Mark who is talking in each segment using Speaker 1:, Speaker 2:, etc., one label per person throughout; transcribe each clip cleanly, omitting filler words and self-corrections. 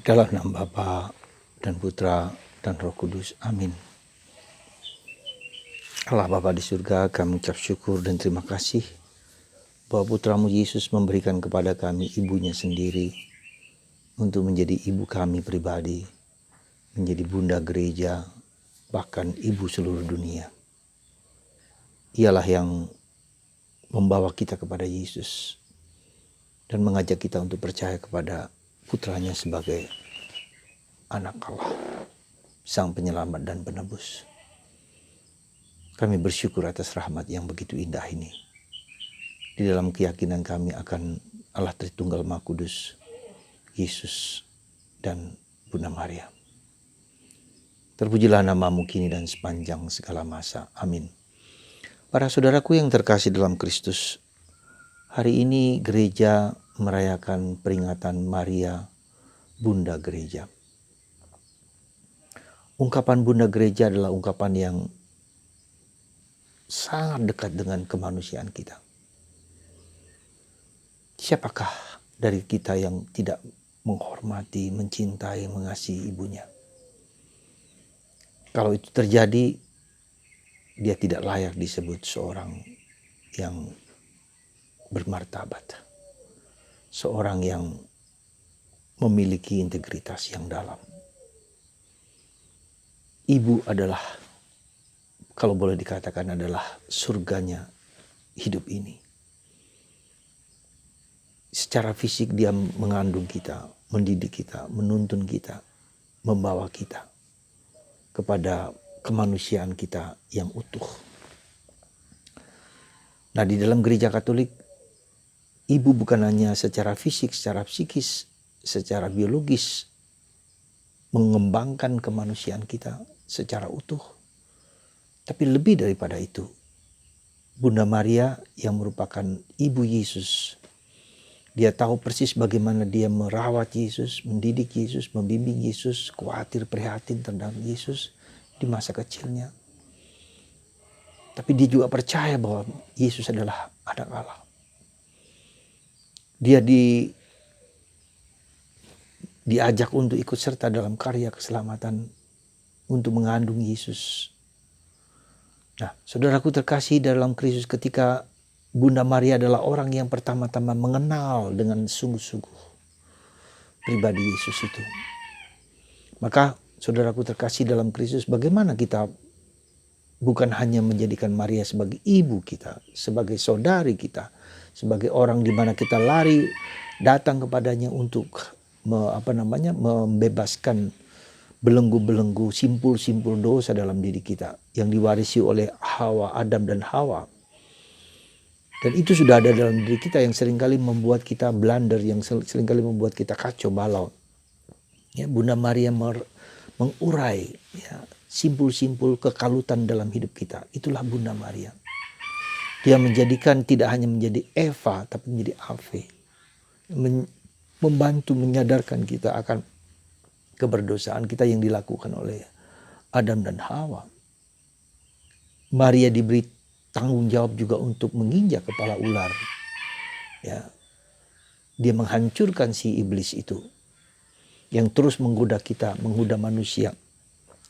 Speaker 1: Dalam nama Bapa dan Putra dan Roh Kudus. Amin. Allah Bapa di surga, kami ucap syukur dan terima kasih bahwa Putramu Yesus memberikan kepada kami ibunya sendiri untuk menjadi ibu kami pribadi, menjadi bunda gereja, bahkan ibu seluruh dunia. Ialah yang membawa kita kepada Yesus dan mengajak kita untuk percaya kepada putranya sebagai anak Allah, Sang Penyelamat dan Penebus. Kami bersyukur atas rahmat yang begitu indah ini. Di dalam keyakinan kami akan Allah Tritunggal Maha Kudus, Yesus dan Bunda Maria. Terpujilah namamu kini dan sepanjang segala masa. Amin. Para saudaraku yang terkasih dalam Kristus, hari ini gereja merayakan peringatan Maria, Bunda Gereja. Ungkapan Bunda Gereja adalah ungkapan yang sangat dekat dengan kemanusiaan kita. Siapakah dari kita yang tidak menghormati, mencintai, mengasihi ibunya? Kalau itu terjadi, dia tidak layak disebut seorang yang bermartabat. Seorang yang memiliki integritas yang dalam. Ibu adalah, kalau boleh dikatakan, adalah surganya hidup ini. Secara fisik dia mengandung kita, mendidik kita, menuntun kita, membawa kita kepada kemanusiaan kita yang utuh. Nah, di dalam gereja Katolik, ibu bukan hanya secara fisik, secara psikis, secara biologis mengembangkan kemanusiaan kita secara utuh. Tapi lebih daripada itu, Bunda Maria yang merupakan ibu Yesus, dia tahu persis bagaimana dia merawat Yesus, mendidik Yesus, membimbing Yesus, khawatir, prihatin tentang Yesus di masa kecilnya. Tapi dia juga percaya bahwa Yesus adalah anak Allah. Dia diajak untuk ikut serta dalam karya keselamatan untuk mengandung Yesus. Nah, saudaraku terkasih dalam Kristus, ketika Bunda Maria adalah orang yang pertama-tama mengenal dengan sungguh-sungguh pribadi Yesus itu. Maka saudaraku terkasih dalam Kristus, bagaimana kita bukan hanya menjadikan Maria sebagai ibu kita, sebagai saudari kita, sebagai orang di mana kita lari datang kepadanya untuk membebaskan belenggu-belenggu, simpul-simpul dosa dalam diri kita yang diwarisi oleh Adam dan Hawa. Dan itu sudah ada dalam diri kita yang seringkali membuat kita blunder, yang seringkali membuat kita kacau balau. Ya, Bunda Maria mengurai ya, simpul-simpul kekalutan dalam hidup kita. Itulah Bunda Maria. Dia menjadikan tidak hanya menjadi Eva, tapi menjadi Ave. Membantu menyadarkan kita akan keberdosaan kita yang dilakukan oleh Adam dan Hawa. Maria diberi tanggung jawab juga untuk menginjak kepala ular. Ya. Dia menghancurkan si iblis itu yang terus menggoda kita, menggoda manusia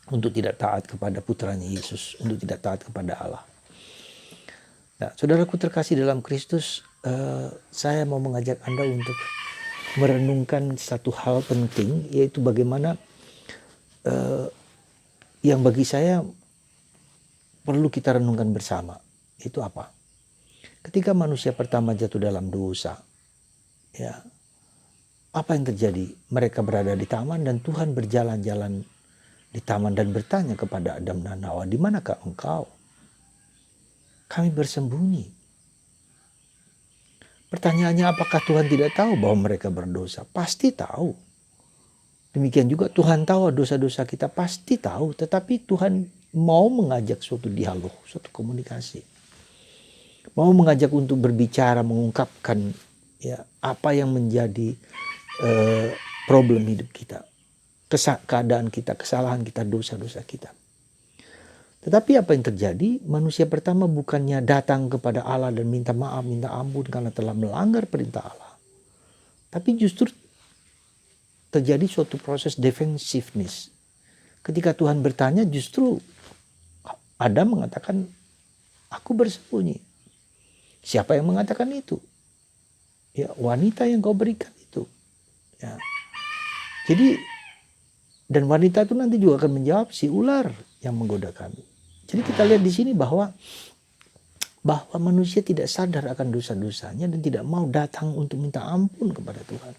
Speaker 1: untuk tidak taat kepada putranya Yesus, untuk tidak taat kepada Allah. Nah, saudaraku terkasih dalam Kristus, saya mau mengajak Anda untuk merenungkan satu hal penting, yaitu bagaimana yang bagi saya perlu kita renungkan bersama. Itu apa? Ketika manusia pertama jatuh dalam dosa, ya, apa yang terjadi? Mereka berada di taman dan Tuhan berjalan-jalan di taman dan bertanya kepada Adam dan Hawa, "Di manakah engkau?" Kami bersembunyi. Pertanyaannya, apakah Tuhan tidak tahu bahwa mereka berdosa? Pasti tahu. Demikian juga Tuhan tahu dosa-dosa kita, pasti tahu. Tetapi Tuhan mau mengajak suatu dialog, suatu komunikasi. Mau mengajak untuk berbicara, mengungkapkan ya apa yang menjadi problem hidup kita. Keadaan kita, kesalahan kita, dosa-dosa kita. Tetapi apa yang terjadi? Manusia pertama bukannya datang kepada Allah dan minta maaf, minta ampun karena telah melanggar perintah Allah. Tapi justru terjadi suatu proses defensiveness. Ketika Tuhan bertanya, justru Adam mengatakan, aku bersembunyi. Siapa yang mengatakan itu? Ya, wanita yang kau berikan itu. Ya. Jadi, dan wanita itu nanti juga akan menjawab, si ular yang menggoda kami. Jadi kita lihat di sini bahwa manusia tidak sadar akan dosa-dosanya dan tidak mau datang untuk minta ampun kepada Tuhan.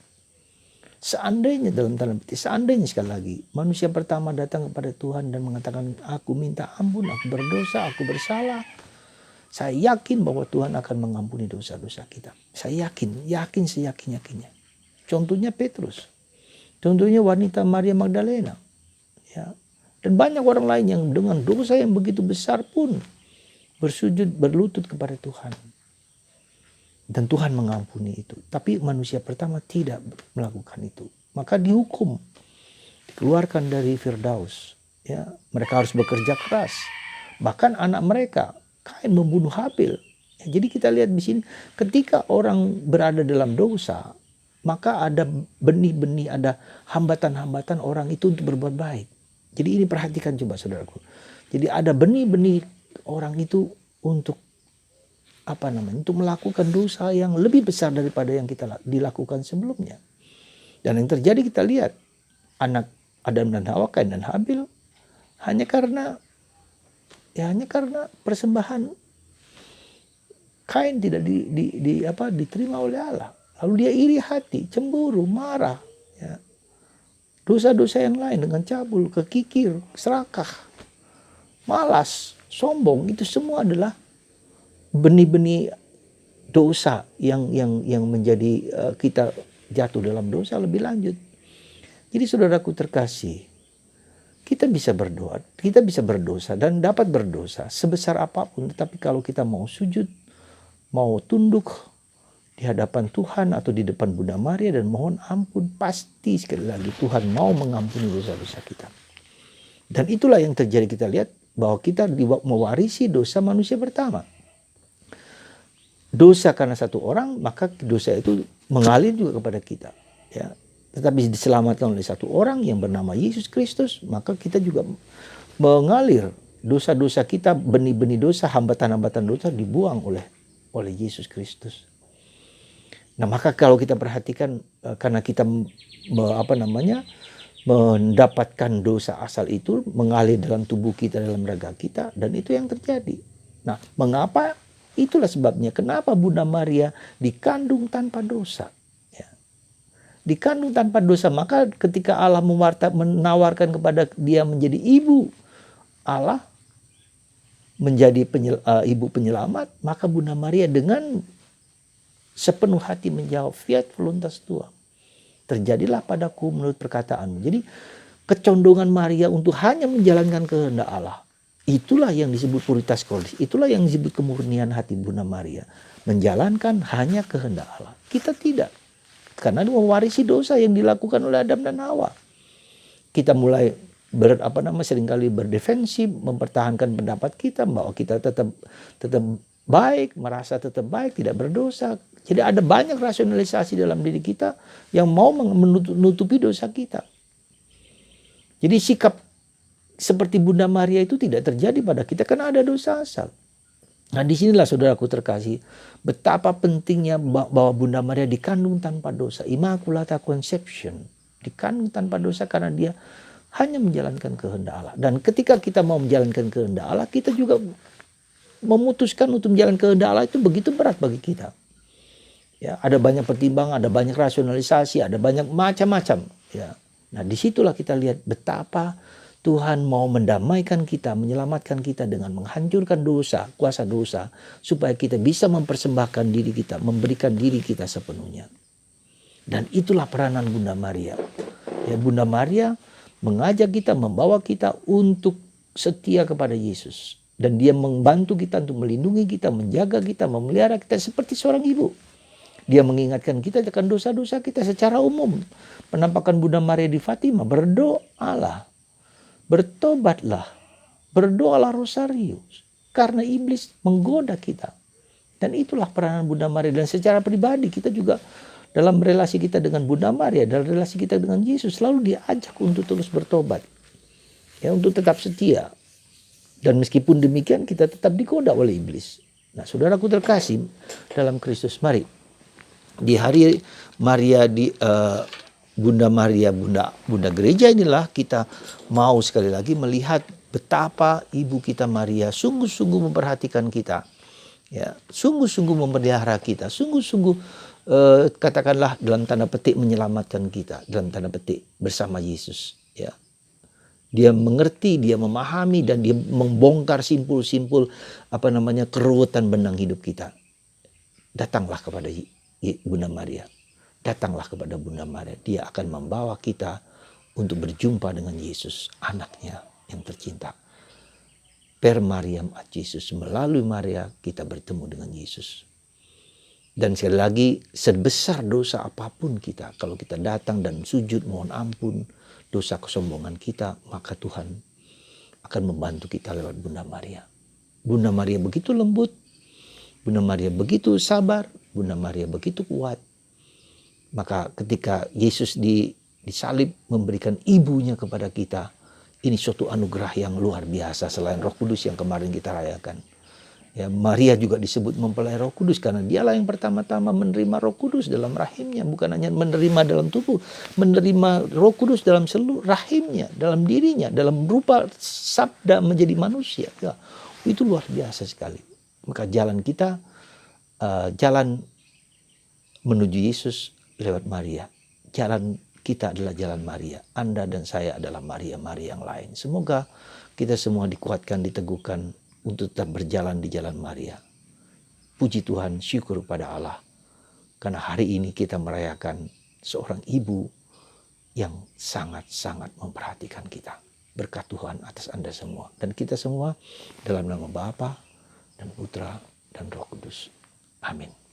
Speaker 1: Seandainya, dalam tanda petik, seandainya sekali lagi manusia pertama datang kepada Tuhan dan mengatakan, aku minta ampun, aku berdosa, aku bersalah, saya yakin bahwa Tuhan akan mengampuni dosa-dosa kita. Saya yakin seyakin-yakinnya. Contohnya Petrus, contohnya wanita Maria Magdalena, ya, dan banyak orang lain yang dengan dosa yang begitu besar pun bersujud, berlutut kepada Tuhan. Dan Tuhan mengampuni itu. Tapi manusia pertama tidak melakukan itu. Maka dihukum. Dikeluarkan dari Firdaus. Ya, mereka harus bekerja keras. Bahkan anak mereka, Kain membunuh Habil. Ya, jadi kita lihat di sini, ketika orang berada dalam dosa, maka ada benih-benih, ada hambatan-hambatan orang itu untuk berbuat baik. Jadi ini perhatikan coba saudaraku. Jadi ada benih-benih orang itu untuk untuk melakukan dosa yang lebih besar daripada yang kita dilakukan sebelumnya. Dan yang terjadi kita lihat, anak Adam dan Hawa, Kain dan Habil, hanya karena persembahan Kain tidak diterima oleh Allah. Lalu dia iri hati, cemburu, marah, ya. Dosa-dosa yang lain dengan cabul, kekikir, serakah, malas, sombong, itu semua adalah benih-benih dosa yang menjadi kita jatuh dalam dosa lebih lanjut. Jadi saudaraku terkasih, kita bisa berdoa, kita bisa berdosa dan dapat berdosa sebesar apapun. Tetapi kalau kita mau sujud, mau tunduk di hadapan Tuhan atau di depan Bunda Maria dan mohon ampun, pasti sekali lagi Tuhan mau mengampuni dosa-dosa kita. Dan itulah yang terjadi, kita lihat bahwa kita mewarisi dosa manusia pertama. Dosa karena satu orang, maka dosa itu mengalir juga kepada kita. Ya. Tetapi diselamatkan oleh satu orang yang bernama Yesus Kristus, maka kita juga mengalir dosa-dosa kita, benih-benih dosa, hambatan-hambatan dosa dibuang oleh Yesus Kristus. Nah, maka kalau kita perhatikan, karena kita mendapatkan dosa asal itu mengalir dalam tubuh kita, dalam raga kita, dan itu yang terjadi. Nah, mengapa? Itulah sebabnya kenapa Bunda Maria dikandung tanpa dosa. Ya. Dikandung tanpa dosa, maka ketika Allah menawarkan kepada dia menjadi ibu Allah, menjadi ibu penyelamat, maka Bunda Maria dengan sepenuh hati menjawab, fiat voluntas tua, terjadilah padaku menurut perkataanmu. Jadi kecondongan Maria untuk hanya menjalankan kehendak Allah, itulah yang disebut puritas cordis, itulah yang disebut kemurnian hati Bunda Maria, menjalankan hanya kehendak Allah. Kita tidak, karena mewarisi dosa yang dilakukan oleh Adam dan Hawa. Kita mulai seringkali berdefensif, mempertahankan pendapat kita bahwa kita tetap baik, merasa tetap baik, tidak berdosa. Jadi ada banyak rasionalisasi dalam diri kita yang mau menutupi dosa kita. Jadi sikap seperti Bunda Maria itu tidak terjadi pada kita karena ada dosa asal. Nah, disinilah saudaraku terkasih, betapa pentingnya bahwa Bunda Maria dikandung tanpa dosa, Immaculata Conception, dikandung tanpa dosa karena dia hanya menjalankan kehendak Allah. Dan ketika kita mau menjalankan kehendak Allah, kita juga memutuskan untuk menjalankan kehendak Allah itu begitu berat bagi kita. Ya, ada banyak pertimbangan, ada banyak rasionalisasi, ada banyak macam-macam. Ya. Nah, disitulah kita lihat betapa Tuhan mau mendamaikan kita, menyelamatkan kita dengan menghancurkan dosa, kuasa dosa, supaya kita bisa mempersembahkan diri kita, memberikan diri kita sepenuhnya. Dan itulah peranan Bunda Maria. Ya, Bunda Maria mengajak kita, membawa kita untuk setia kepada Yesus. Dan dia membantu kita untuk melindungi kita, menjaga kita, memelihara kita seperti seorang ibu. Dia mengingatkan kita akan dosa-dosa kita secara umum. Penampakan Bunda Maria di Fatima, berdoalah, bertobatlah, berdoalah rosarius. Karena iblis menggoda kita. Dan itulah peranan Bunda Maria. Dan secara pribadi kita juga dalam relasi kita dengan Bunda Maria, dalam relasi kita dengan Yesus, selalu diajak untuk terus bertobat. Ya, untuk tetap setia. Dan meskipun demikian kita tetap digoda oleh iblis. Nah, saudaraku terkasih dalam Kristus, mari di hari Maria Bunda Maria, Bunda Gereja inilah kita mau sekali lagi melihat betapa Ibu kita Maria sungguh-sungguh memperhatikan kita. Ya, sungguh-sungguh memelihara kita, sungguh-sungguh katakanlah dalam tanda petik menyelamatkan kita, dalam tanda petik bersama Yesus. Ya, dia mengerti, dia memahami, dan dia membongkar simpul-simpul keruwetan benang hidup kita. Datanglah kepada Bunda Maria. Datanglah kepada Bunda Maria. Dia akan membawa kita untuk berjumpa dengan Yesus, anaknya yang tercinta. Per Mariam ad Yesus, melalui Maria kita bertemu dengan Yesus. Dan sekali lagi, sebesar dosa apapun kita, kalau kita datang dan sujud mohon ampun dosa kesombongan kita, maka Tuhan akan membantu kita lewat Bunda Maria. Bunda Maria begitu lembut, Bunda Maria begitu sabar, Bunda Maria begitu kuat. Maka ketika Yesus disalib memberikan ibunya kepada kita, ini suatu anugerah yang luar biasa selain Roh Kudus yang kemarin kita rayakan. Ya, Maria juga disebut mempelai Roh Kudus karena dialah yang pertama-tama menerima Roh Kudus dalam rahimnya, bukan hanya menerima dalam tubuh, menerima Roh Kudus dalam seluruh rahimnya, dalam dirinya, dalam rupa sabda menjadi manusia. Ya, itu luar biasa sekali. Maka jalan kita, jalan menuju Yesus lewat Maria. Jalan kita adalah jalan Maria. Anda dan saya adalah Maria-Maria yang lain. Semoga kita semua dikuatkan, diteguhkan untuk tetap berjalan di jalan Maria. Puji Tuhan, syukur pada Allah. Karena hari ini kita merayakan seorang ibu yang sangat-sangat memperhatikan kita. Berkat Tuhan atas Anda semua. Dan kita semua dalam nama Bapa dan Putra dan Roh Kudus. Amin.